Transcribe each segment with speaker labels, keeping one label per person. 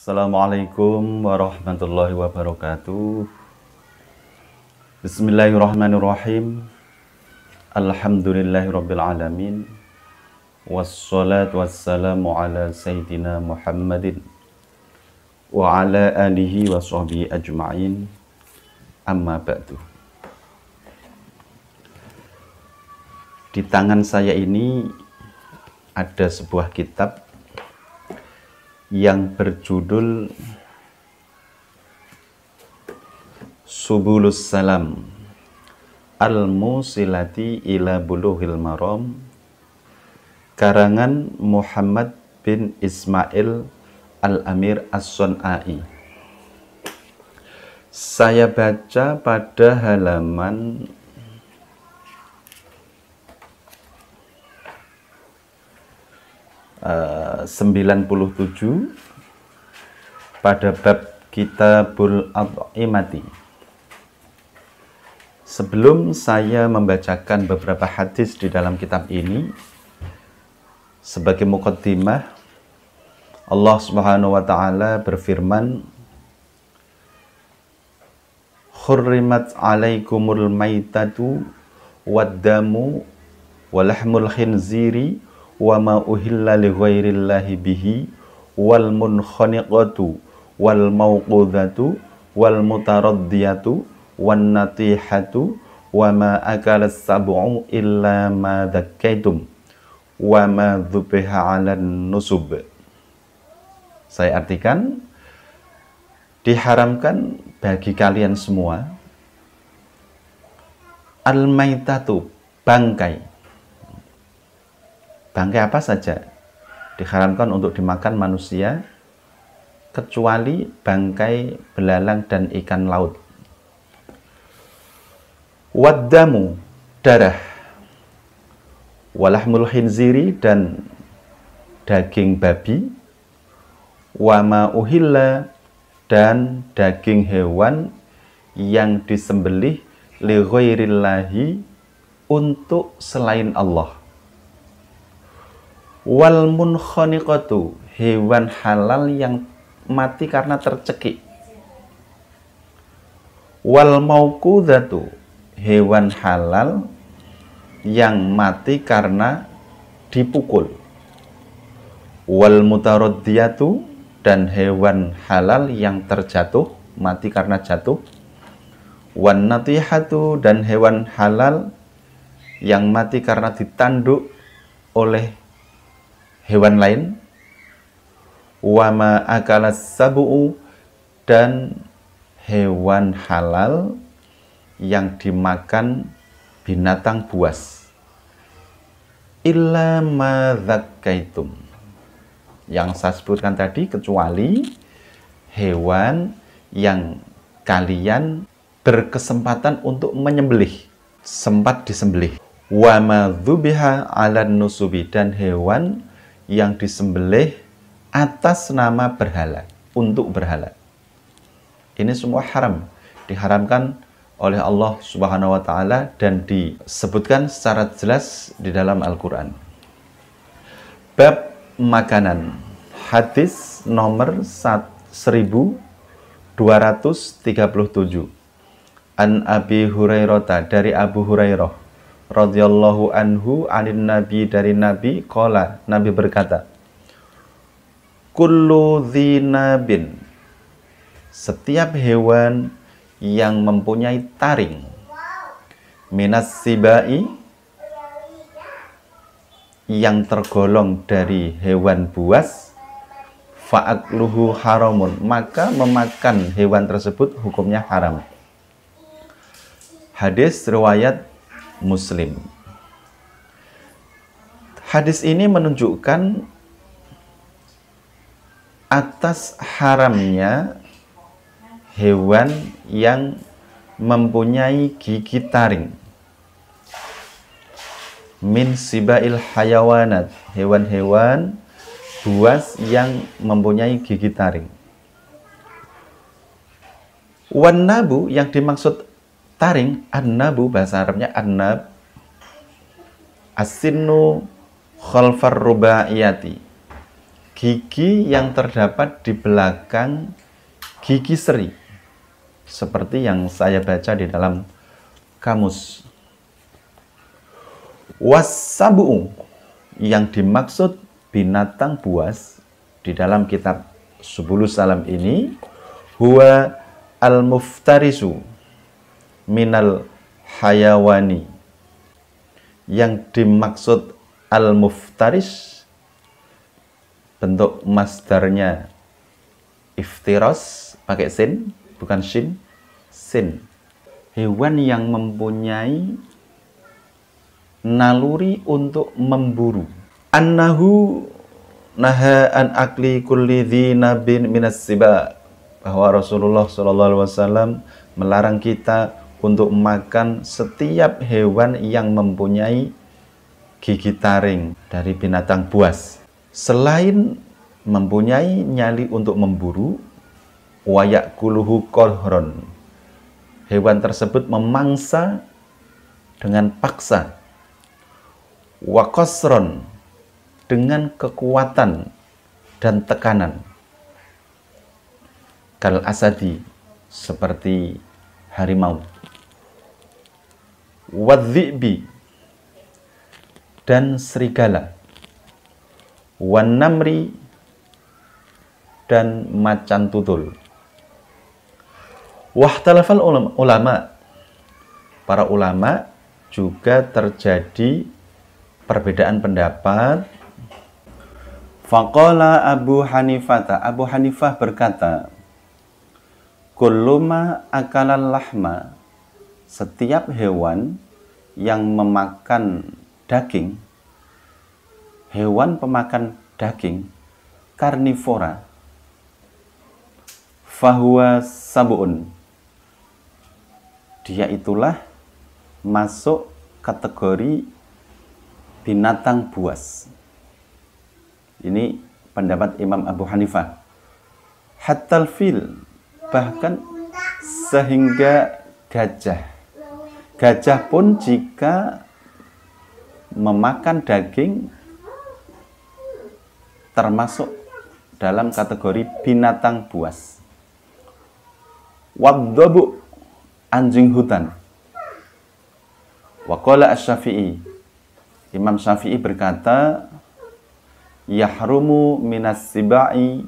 Speaker 1: Assalamualaikum warahmatullahi wabarakatuh. Bismillahirrahmanirrahim. Alhamdulillahirabbil alamin. Wassalatu wassalamu ala sayyidina Muhammadin wa ala alihi wa sahbihi ajma'in. Amma ba'du. Di tangan saya ini ada sebuah kitab yang berjudul Subulus Salam Al-Musilati ila Bulughil Maram, karangan Muhammad bin Ismail Al-Amir As-Sun'ai. Saya baca pada halaman 97 pada bab Kitabul At'imati. Sebelum saya membacakan beberapa hadis di dalam kitab ini, sebagai muqaddimah, Allah Subhanahu wa taala berfirman, "Hurrimat 'alaikumul maitatu wad-damu wa lahmul khinziri wa ma uhilla li ghairillahi bihi wal munkhaniqatu wal mauqudhatu wal mutaraddiyatu wan natihatu wa ma akalas sab'u illa ma dhakkaitum wa ma dhubiha 'alan nusub." Saya artikan, diharamkan bagi kalian semua al-maitatu, bangkai. Bangkai apa saja diharamkan untuk dimakan manusia, kecuali bangkai belalang dan ikan laut. Waddamu, darah. Walahmul khinziri, dan daging babi. Wama uhilla, dan daging hewan yang disembelih li ghairillahi, untuk selain Allah. Wal munkhaniqatu, hewan halal yang mati karena tercekik. Wal mauqudhatu, hewan halal yang mati karena dipukul. Wal mutaraddiyatu, dan hewan halal yang terjatuh, mati karena jatuh. Wan natihatu, dan hewan halal yang mati karena ditanduk oleh hewan lain. Wama akalas sabu'u, dan hewan halal yang dimakan binatang buas. Illa ma dzakkaitum, yang saya sebutkan tadi, kecuali hewan yang kalian berkesempatan untuk menyembelih, sempat disembelih. Wama dzubiha 'alan nusubi, dan hewan yang disembelih atas nama berhala, untuk berhala. Ini semua haram, diharamkan oleh Allah Subhanahu wa taala dan disebutkan secara jelas di dalam Al-Qur'an. Bab makanan. Hadis nomor 1237. An Abi Hurairah, dari Abu Hurairah radhiyallahu anhu, anin nabi, dari Nabi, qala, Nabi berkata, kullu dzinabin, setiap hewan yang mempunyai taring, minas sibai, yang tergolong dari hewan buas, fa'akluhu haramun, maka memakan hewan tersebut hukumnya haram. Hadis riwayat Muslim. Hadis ini menunjukkan atas haramnya hewan yang mempunyai gigi taring. Min sibail hayawanat, hewan-hewan buas yang mempunyai gigi taring. Wan nabu, yang dimaksud taring, an-nabu, bahasa Arabnya an-nab, as-sinnu khalfar rubaiyati, gigi yang terdapat di belakang gigi seri, seperti yang saya baca di dalam kamus. Wassabu'u, yang dimaksud binatang buas di dalam kitab Subulus Salam ini, huwa al-muftarisu minal hayawani. Yang dimaksud al-muftaris, bentuk masdarnya iftiros, pakai sin, bukan shin, sin. Hewan yang mempunyai naluri untuk memburu. Annahu naha an akli kulli dhi nabin minas siba, bahwa Rasulullah SAW melarang kita untuk makan setiap hewan yang mempunyai gigi taring dari binatang buas. Selain mempunyai nyali untuk memburu, wayakuluhu qahron, hewan tersebut memangsa dengan paksa, wa qasron, dengan kekuatan dan tekanan, kal asadi, seperti harimau, wadhi'bi, dan serigala, wan namri, dan macan tutul. Wahtalafal ulama, para ulama juga terjadi perbedaan pendapat. Faqala Abu Hanifah, Abu Hanifah berkata, kulluma akalal lahma, setiap hewan yang memakan daging, hewan pemakan daging, karnivora, fahuwa sabu'un, dia itulah masuk kategori binatang buas. Ini pendapat Imam Abu Hanifah. Hattal fil, bahkan sehingga gajah. Gajah pun jika memakan daging termasuk dalam kategori binatang buas. Wadhabu, anjing hutan. Wa qala asy-Syafi'i, Imam Syafi'i berkata, yahrumu minas sibai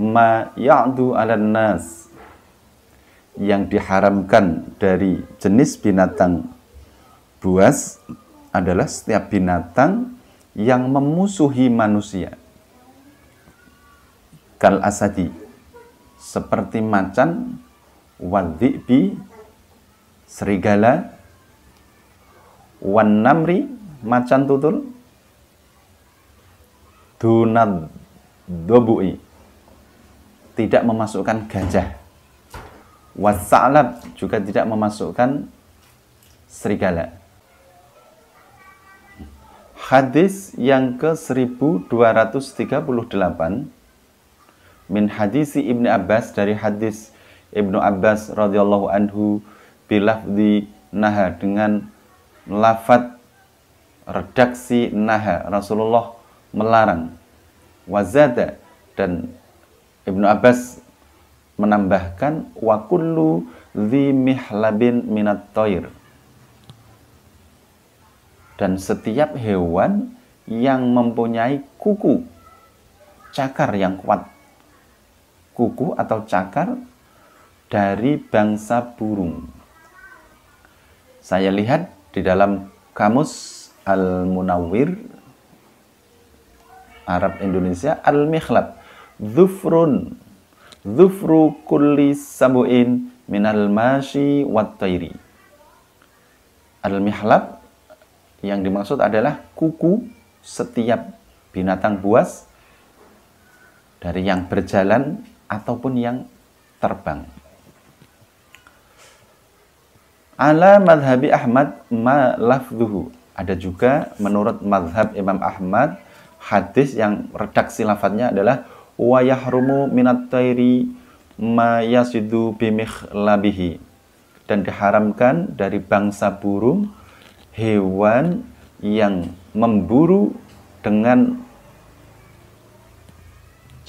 Speaker 1: ma ya'du 'alan nas, yang diharamkan dari jenis binatang buas adalah setiap binatang yang memusuhi manusia. Kal asadi, seperti macan, wadhi'bi, serigala, wan namri, macan tutul, dunad dobu'i, tidak memasukkan gajah, wasa'lab, juga tidak memasukkan serigala. Hadis yang ke-1238 min hadisi Ibnu Abbas, dari hadis Ibnu Abbas radhiyallahu anhu, bilafzi naha, dengan lafadz redaksi naha, Rasulullah melarang, wazada, dan Ibnu Abbas menambahkan, wa kullu dhi mihlabin minat toir, dan setiap hewan yang mempunyai kuku, cakar yang kuat, kuku atau cakar dari bangsa burung. Saya lihat di dalam kamus Al-Munawwir Arab Indonesia, al-mikhlab dhufrun, dhufru kulli sabu'in minal mashi wat tayri. Al-mikhlab yang dimaksud adalah kuku setiap binatang buas, dari yang berjalan ataupun yang terbang. Ala madhabi Ahmad ma lafzuhu, ada juga menurut madhab Imam Ahmad hadis yang redaksi lafadznya adalah wa yahrumu minat tayri ma yasidu bimikhlabihi, dan diharamkan dari bangsa burung hewan yang memburu dengan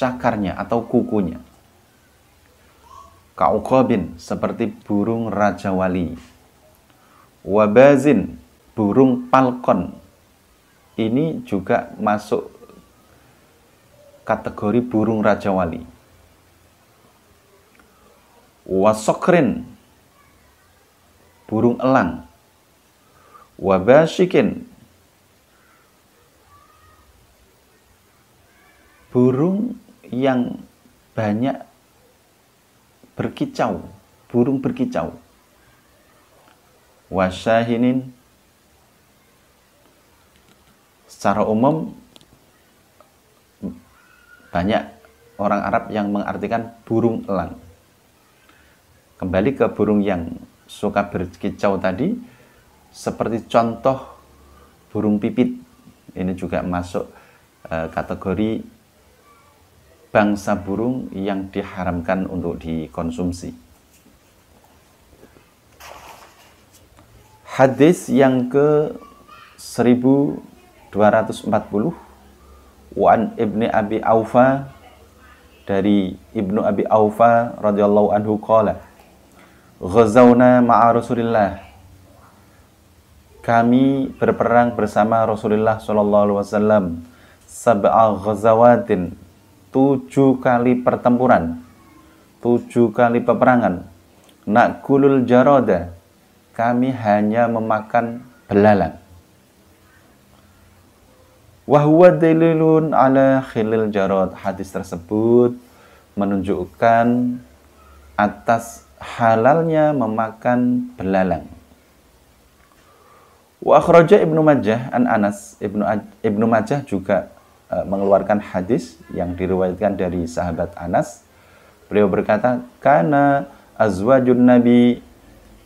Speaker 1: cakarnya atau kukunya. Ka'uqabin, seperti burung raja wali. Wabazin, burung palkon. Ini juga masuk kategori burung raja wali. Wasokrin, burung elang. Wabashikin, burung yang banyak berkicau, burung berkicau. Wasyahinin, secara umum banyak orang Arab yang mengartikan burung elang. Kembali ke burung yang suka berkicau tadi, seperti contoh burung pipit. Ini juga masuk kategori bangsa burung yang diharamkan untuk dikonsumsi. Hadis yang ke 1240, Wa'an Ibni Abi Aufa, dari Ibnu Abi Aufa radhiyallahu anhu qala, ghazawna ma'a Rasulillah, kami berperang bersama Rasulullah sallallahu alaihi wasallam, sab'a ghazawatin, 7 kali pertempuran, 7 kali peperangan. Nakulul jarada, kami hanya memakan belalang. Wahwa dalilun ala khilil jarad, hadis tersebut menunjukkan atas halalnya memakan belalang. Wa akhraja Ibnu Majah an Anas, Ibnu Majah juga mengeluarkan hadis yang diriwayatkan dari sahabat Anas. Beliau berkata, kana azwajun nabi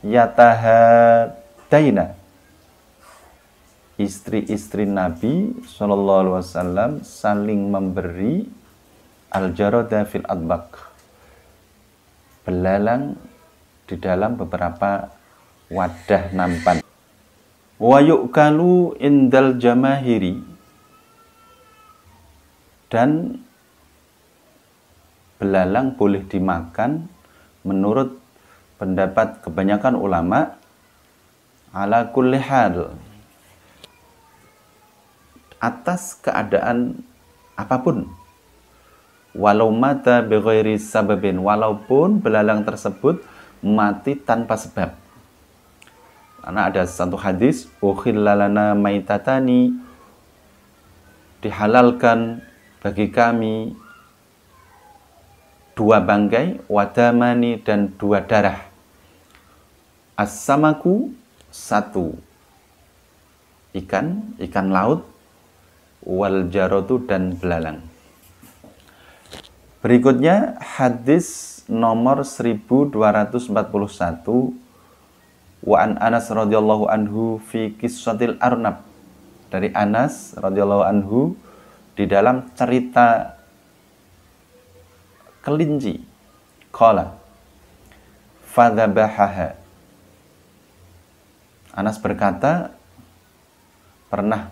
Speaker 1: yatahadaina, istri-istri Nabi sallallahu alaihi wasallam saling memberi al-jarada fil adbaq, belalang di dalam beberapa wadah nampan. Wa yu'kalu indal jamahiri, dan belalang boleh dimakan menurut pendapat kebanyakan ulama ala kulli hal, atas keadaan apapun. Walau mata bighairi sababin, walaupun belalang tersebut mati tanpa sebab. Karena ada satu hadis, ukhillalana maitatani, dihalalkan bagi kami 2 bangkai, wadamani, dan 2 darah. As-samaku, 1 ikan laut, wal jarotu, dan belalang. Berikutnya hadis nomor 1241, wa an Anas radhiyallahu anhu fi qissatil arnab, dari Anas radhiyallahu anhu di dalam cerita kelinci. Qala fadhabahaha, Anas berkata pernah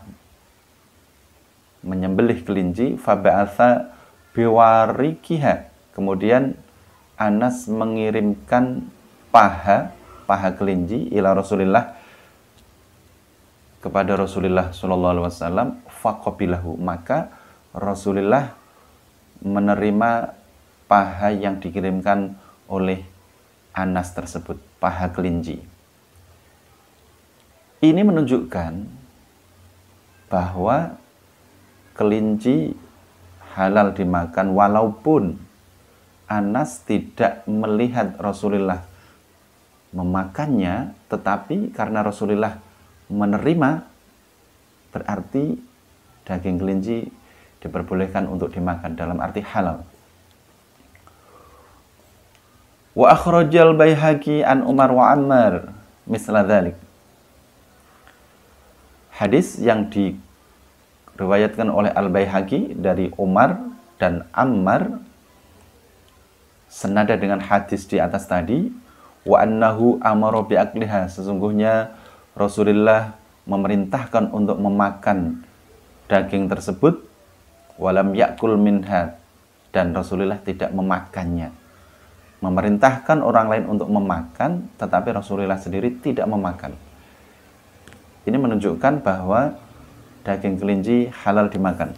Speaker 1: menyembelih kelinci, faba'atha biwarikiha, kemudian Anas mengirimkan paha kelinci ila Rasulillah, kepada Rasulullah sallallahu alaihi wasallam, faqabilahu, maka Rasulullah menerima paha yang dikirimkan oleh Anas tersebut, paha kelinci. Ini menunjukkan bahwa kelinci halal dimakan walaupun Anas tidak melihat Rasulullah memakannya, tetapi karena Rasulullah menerima, berarti daging kelinci diperbolehkan untuk dimakan, dalam arti halal. Wa akhrajal Baihaqi an Umar wa Ammar misla dzalik, hadis yang diriwayatkan oleh Al-Baihaqi dari Umar dan Ammar senada dengan hadis di atas tadi. Wa annahu amara bi akliha, sesungguhnya Rasulullah memerintahkan untuk memakan daging tersebut. Walam yakul minha, dan Rasulullah tidak memakannya. Memerintahkan orang lain untuk memakan, tetapi Rasulullah sendiri tidak memakan. Ini menunjukkan bahwa daging kelinci halal dimakan.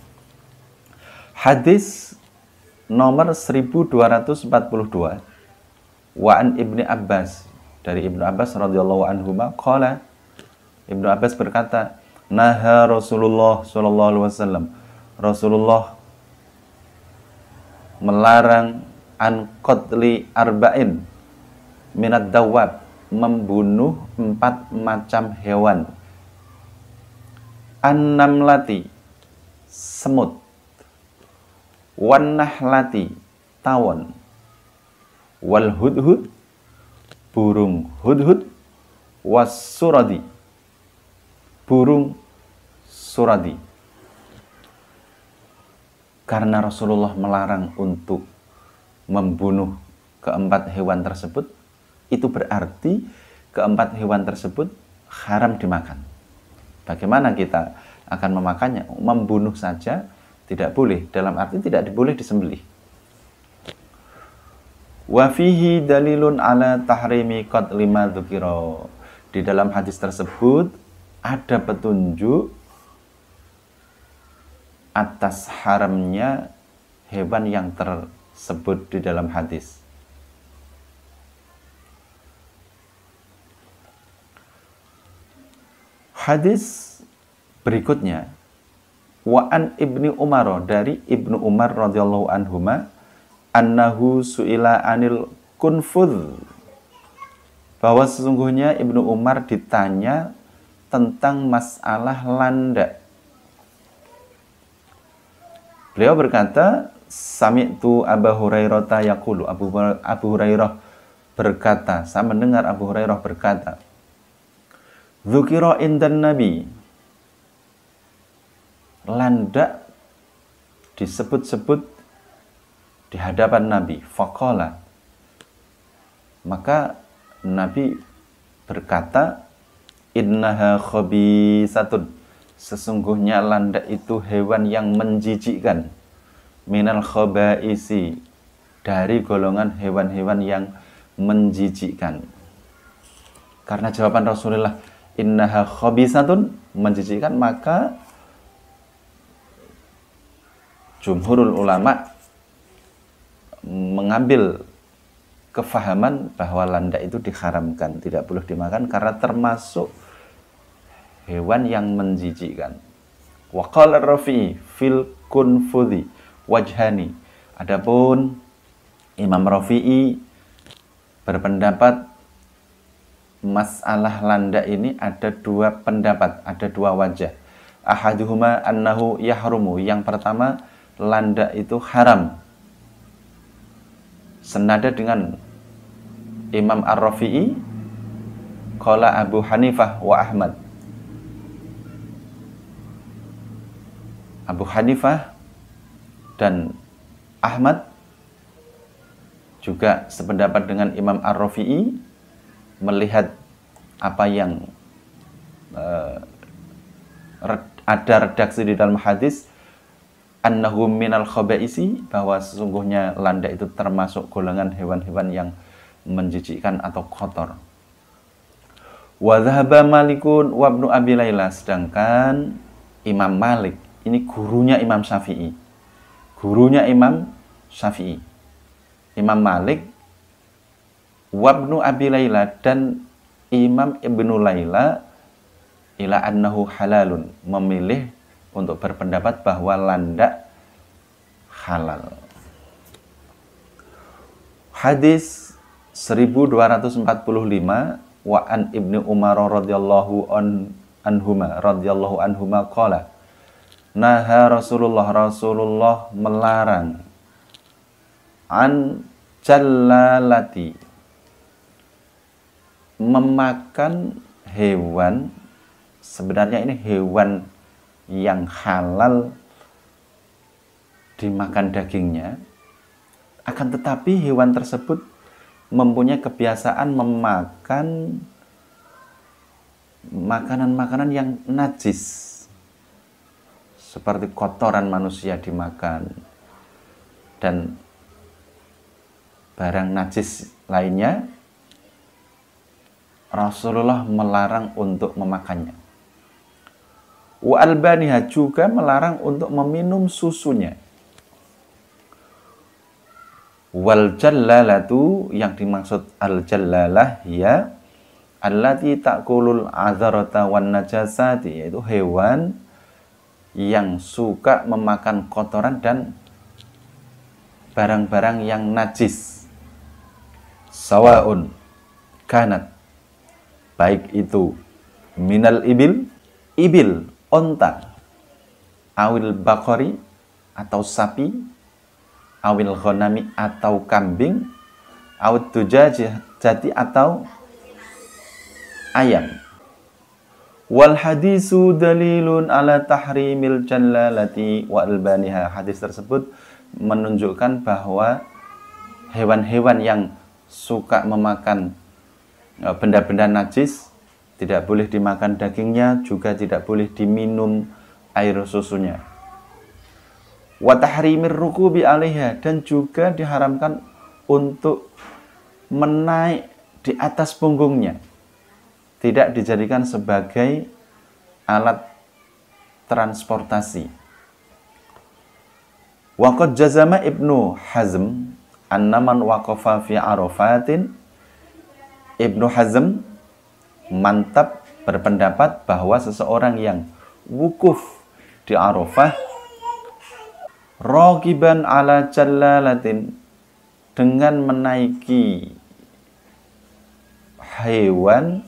Speaker 1: Hadis nomor 1242, wa an Ibni Abbas, dari Ibnu Abbas radhiyallahu anhuma qala, Ibnu Abbas berkata, naha Rasulullah sallallahu alaihi wasallam, Rasulullah melarang an qatli arba'in minad dawab, membunuh 4 macam hewan. An-namlati, semut, wan nahlati, tawon, wal hudhud, burung hudhud, was suradi, burung suradi. Karena Rasulullah melarang untuk membunuh keempat hewan tersebut, itu berarti keempat hewan tersebut haram dimakan. Bagaimana kita akan memakannya? Membunuh saja tidak boleh, dalam arti tidak boleh disembelih. Wa fihi dalilun ala tahrimi qatli ma dzukira. Di dalam hadis tersebut ada petunjuk atas haramnya hewan yang tersebut di dalam hadis. Hadis berikutnya, wa an Ibni Umar, dari Ibnu Umar radhiyallahu anhuma, annahu su'ila anil kunfudz, bahwa sesungguhnya Ibnu Umar ditanya tentang masalah landak. Beliau berkata, sami'tu Abu Hurairah yaqulu, Abu Hurairah berkata, saya mendengar Abu Hurairah berkata, dzukira indan Nabi, landak disebut-sebut di hadapan Nabi. Faqala, maka Nabi berkata, innaha khabisatun, sesungguhnya landak itu hewan yang menjijikkan, minal khabaisi, dari golongan hewan-hewan yang menjijikkan. Karena jawaban Rasulullah, innaha khabisatun, menjijikkan, maka jumhurul ulama mengambil kefahaman bahwa landak itu diharamkan, tidak boleh dimakan karena termasuk hewan yang menjijikkan. Wa qala Rafi'i fil kunfudhi wajhani. Adapun Imam Rafi'i berpendapat masalah landak ini ada 2 pendapat, ada 2 wajah. Ahaduhuma annahu yahrumu, yang pertama landak itu haram. Senada dengan Imam Ar-Rafi'i, qala Abu Hanifah wa Ahmad. Abu Hanifah dan Ahmad juga sependapat dengan Imam Ar-Rafi'i, melihat apa yang ada redaksi di dalam hadis, annahu minal khabaisi, bahwa sesungguhnya landak itu termasuk golongan hewan-hewan yang menjijikkan atau kotor. Wa dhahaba Malikun wa Ibnu Abi Laila, sedangkan Imam Malik, ini gurunya Imam Syafi'i. Gurunya Imam Syafi'i, Imam Malik, wa Ibnu Abi Laila, dan Imam Ibnu Laila, ila annahu halalun, memilih untuk berpendapat bahwa landak halal. Hadis 1245, wa an Ibnu Umar radhiyallahu anhuma qala, naha Rasulullah melarang an jallalati, memakan hewan, sebenarnya ini hewan yang halal dimakan dagingnya, akan tetapi hewan tersebut mempunyai kebiasaan memakan makanan-makanan yang najis, seperti kotoran manusia dimakan, dan barang najis lainnya, Rasulullah melarang untuk memakannya. Wa albaniha, juga melarang untuk meminum susunya. Wal jallalatu, yang dimaksud al jallalah ya allati ta'kulul azarata wan najasati, yaitu hewan yang suka memakan kotoran dan barang-barang yang najis. Sawaun kanat, baik itu minal ibil onta, awil bakori atau sapi, awil ghanami atau kambing, awil dujajati atau ayam. Wal hadisu dalilun ala tahrimil jallalati wa albaniha. Hadis tersebut menunjukkan bahwa hewan-hewan yang suka memakan benda-benda najis tidak boleh dimakan dagingnya, juga tidak boleh diminum air susunya. Wa tahrimir rukubi 'alaiha, dan juga diharamkan untuk menaik di atas punggungnya. Tidak dijadikan sebagai alat transportasi. Wa qad jazama Ibnu Hazm annaman waqafa fi Arafatin. Ibnu Hazm mantap berpendapat bahwa seseorang yang wukuf di Arafah raqiban ala jallalatin, dengan menaiki hewan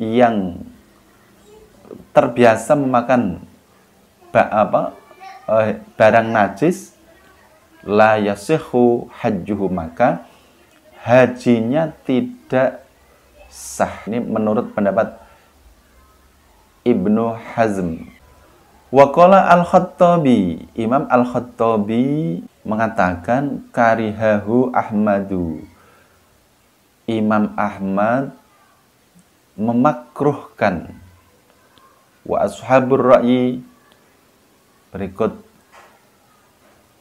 Speaker 1: yang terbiasa memakan barang najis, la yasihhu hajjuhu, maka hajinya tidak sah. Ini menurut pendapat Ibnu Hazm. Wa qala Al-Khattabi, Imam Al-Khattabi mengatakan karihahu Ahmadu, Imam Ahmad memakruhkan. Wa ashabur ra'yi, berikut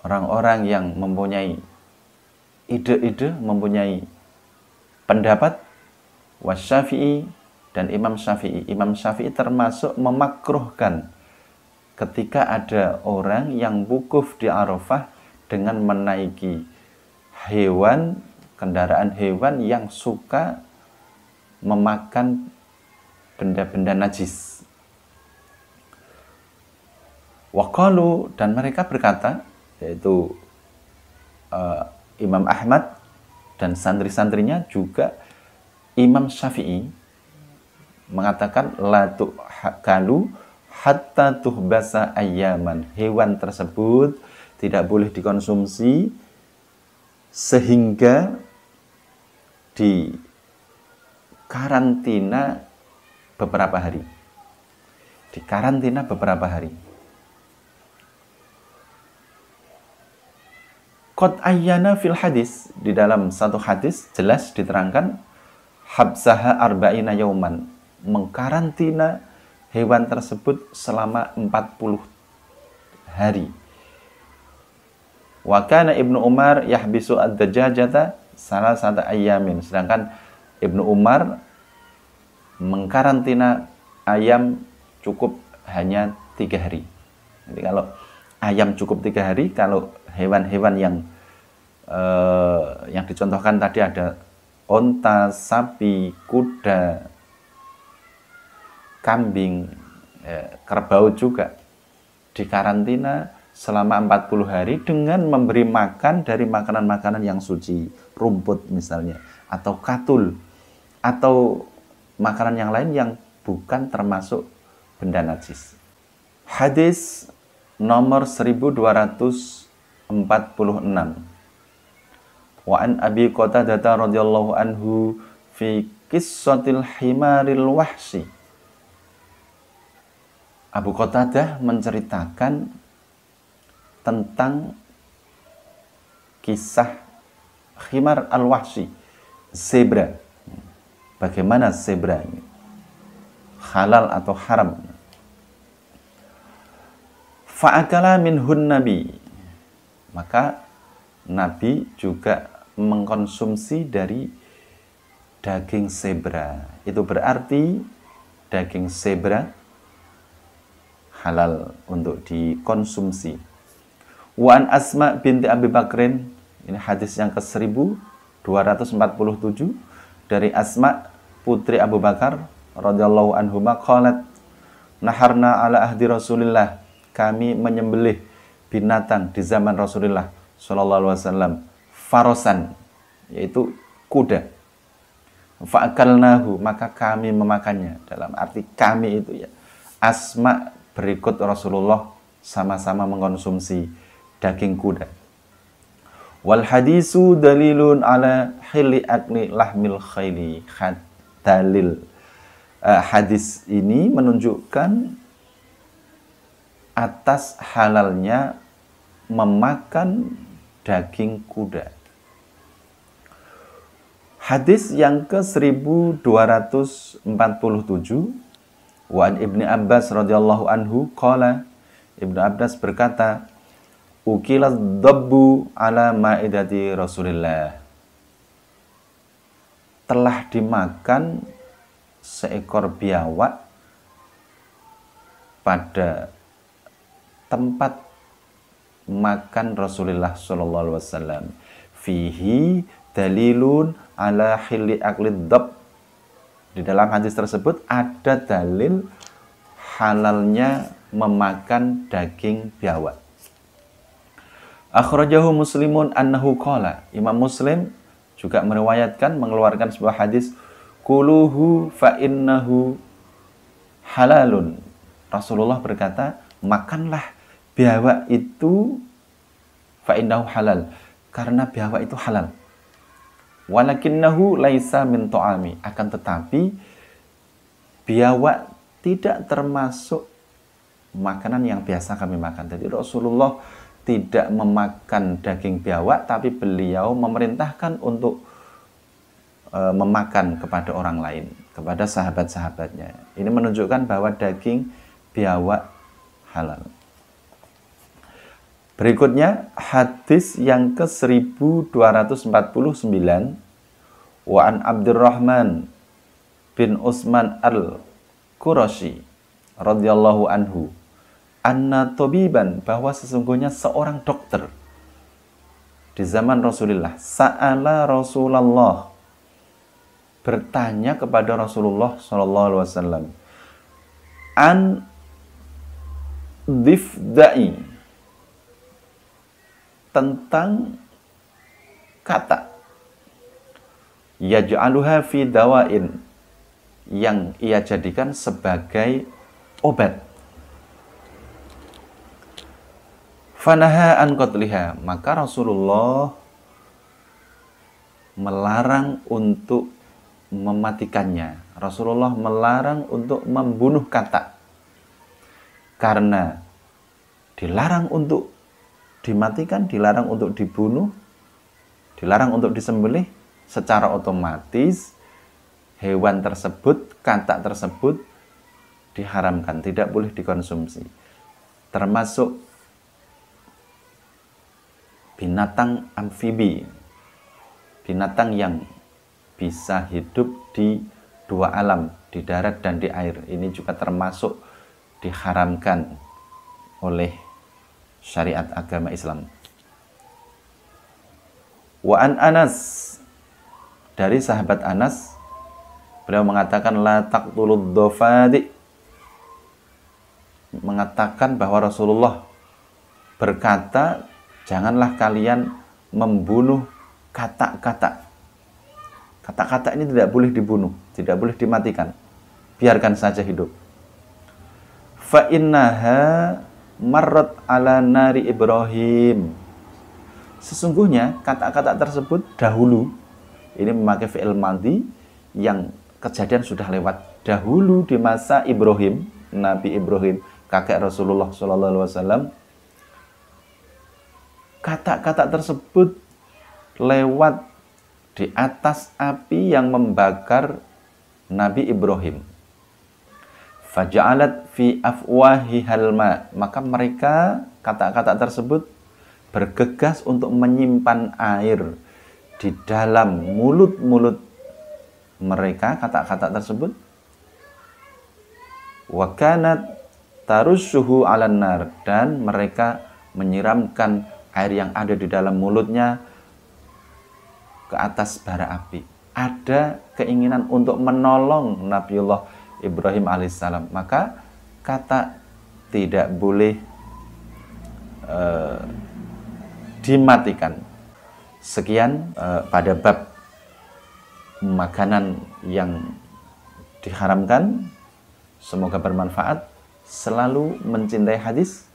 Speaker 1: orang-orang yang mempunyai ide-ide, mempunyai pendapat. Wa Syafi'i, dan Imam Syafi'i. Imam Syafi'i termasuk memakruhkan ketika ada orang yang wukuf di Arafah dengan menaiki hewan, kendaraan hewan yang suka memakan benda-benda najis. Waqalu, dan mereka berkata, yaitu Imam Ahmad dan santri-santrinya, juga Imam Syafi'i mengatakan la tu'kalu hatta tuhbasa ayyaman, hewan tersebut tidak boleh dikonsumsi sehingga di karantina beberapa hari. Di karantina beberapa hari. Qad ayyana fil hadis, di dalam satu hadis jelas diterangkan habsaha arba'ina yauman, mengkarantina hewan tersebut selama 40 hari. Wa kana Ibnu Umar yahbisu ad-dajajata salasata ayyamin, sedangkan Ibnu Umar mengkarantina ayam cukup hanya 3 hari. Jadi kalau ayam cukup 3 hari, kalau hewan-hewan yang dicontohkan tadi ada onta, sapi, kuda, kambing, kerbau juga dikarantina selama 40 hari dengan memberi makan dari makanan-makanan yang suci, rumput misalnya, atau katul, atau makanan yang lain yang bukan termasuk benda najis. Hadis nomor 1246. Wa an Abi Qatadah radhiyallahu anhu fi qissatil himaril wahsi. Abu Qatadah menceritakan tentang kisah himar al-wahsi, zebra. Bagaimana zebra ini? Halal atau haram? Fa'akala minhun nabi. Maka Nabi juga mengkonsumsi dari daging zebra. Itu berarti daging zebra halal untuk dikonsumsi. Wa an Asma binti Abi Bakrin, ini hadis yang ke-1247 dari Asma putri Abu Bakar radhiyallahu anhuma qalat naharna ala ahdi Rasulillah, kami menyembelih binatang di zaman Rasulullah sallallahu alaihi wasallam, farosan, yaitu kuda. Fa'akalnahu, maka kami memakannya. Dalam arti kami itu ya, Asma berikut Rasulullah sama-sama mengkonsumsi daging kuda. Wal hadisu dalilun ala hilli akli lahmil khayli. Dalil hadis ini menunjukkan atas halalnya memakan daging kuda. Hadis yang ke-1247, wa an Ibnu Abbas radhiyallahu anhu qala, Ibnu Abbas berkata, ukilat dabbu ala ma'idati Rasulillah, telah dimakan seekor biawak pada tempat makan Rasulullah sallallahu alaihi wasallam. Fihi dalilun ala hilli aklid dab. Di dalam hadis tersebut ada dalil halalnya memakan daging biawak. Akhrajahu Muslimun annahu qala, Imam Muslim juga meriwayatkan, mengeluarkan sebuah hadis, kuluhu fa innahu halalun. Rasulullah berkata, makanlah biawak itu fa innahu halal, karena biawak itu halal. Walakinnahu laisa min ta'ami, akan tetapi biawak tidak termasuk makanan yang biasa kami makan. Jadi Rasulullah tidak memakan daging biawak, tapi beliau memerintahkan untuk memakan kepada orang lain, kepada sahabat-sahabatnya. Ini menunjukkan bahwa daging biawak halal. Berikutnya hadis yang ke-1249, wa an Abdurrahman bin Utsman al-Qurashi radhiyallahu anhu, anna tabiban, bahwa sesungguhnya seorang dokter di zaman Rasulullah, sa'ala Rasulullah, bertanya kepada Rasulullah sallallahu alaihi wasallam, an difda'i, tentang kata yaj'aluha fi dawain, yang ia jadikan sebagai obat. Fanaha an qatliha, maka Rasulullah melarang untuk mematikannya. Rasulullah melarang untuk membunuh kata. Karena dilarang untuk dimatikan, dilarang untuk dibunuh, dilarang untuk disembelih, secara otomatis hewan tersebut, kata tersebut diharamkan, tidak boleh dikonsumsi. Termasuk binatang amfibi, binatang yang bisa hidup di dua alam, di darat dan di air. Ini juga termasuk diharamkan oleh syariat agama Islam. Wa an Anas, dari sahabat Anas, beliau mengatakan la taqtulud dhafadi, mengatakan bahwa Rasulullah berkata, janganlah kalian membunuh kata-kata. Kata-kata ini tidak boleh dibunuh, tidak boleh dimatikan, biarkan saja hidup. Fa innaha marrat ala nari Ibrahim, sesungguhnya kata-kata tersebut dahulu, ini memakai fi'il madhi yang kejadian sudah lewat, dahulu di masa Ibrahim, Nabi Ibrahim, kakek Rasulullah SAW, kata-kata tersebut lewat di atas api yang membakar Nabi Ibrahim. Faja'alat fi afwahi halma, maka mereka, kata-kata tersebut bergegas untuk menyimpan air di dalam mulut-mulut mereka, kata-kata tersebut. Wa kanat tarussuhu 'alan nar, dan mereka menyiramkan air yang ada di dalam mulutnya ke atas bara api. Ada keinginan untuk menolong Nabiullah Ibrahim alaihissalam. Maka kata tidak boleh dimatikan. Sekian pada bab makanan yang diharamkan. Semoga bermanfaat. Selalu mencintai hadis,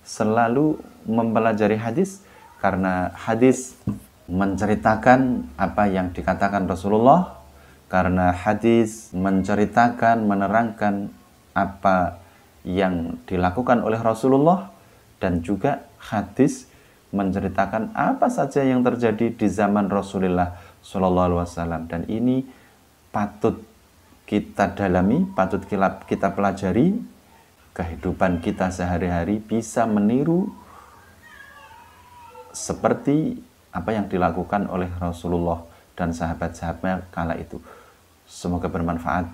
Speaker 1: selalu mempelajari hadis, karena hadis menceritakan apa yang dikatakan Rasulullah, karena hadis menceritakan, menerangkan apa yang dilakukan oleh Rasulullah, dan juga hadis menceritakan apa saja yang terjadi di zaman Rasulullah SAW. Dan ini patut kita dalami, patut kita pelajari. Kehidupan kita sehari-hari bisa meniru seperti apa yang dilakukan oleh Rasulullah dan sahabat-sahabatnya kala itu. Semoga bermanfaat.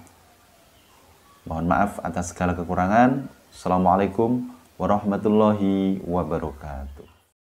Speaker 1: Mohon maaf atas segala kekurangan. Assalamualaikum warahmatullahi wabarakatuh.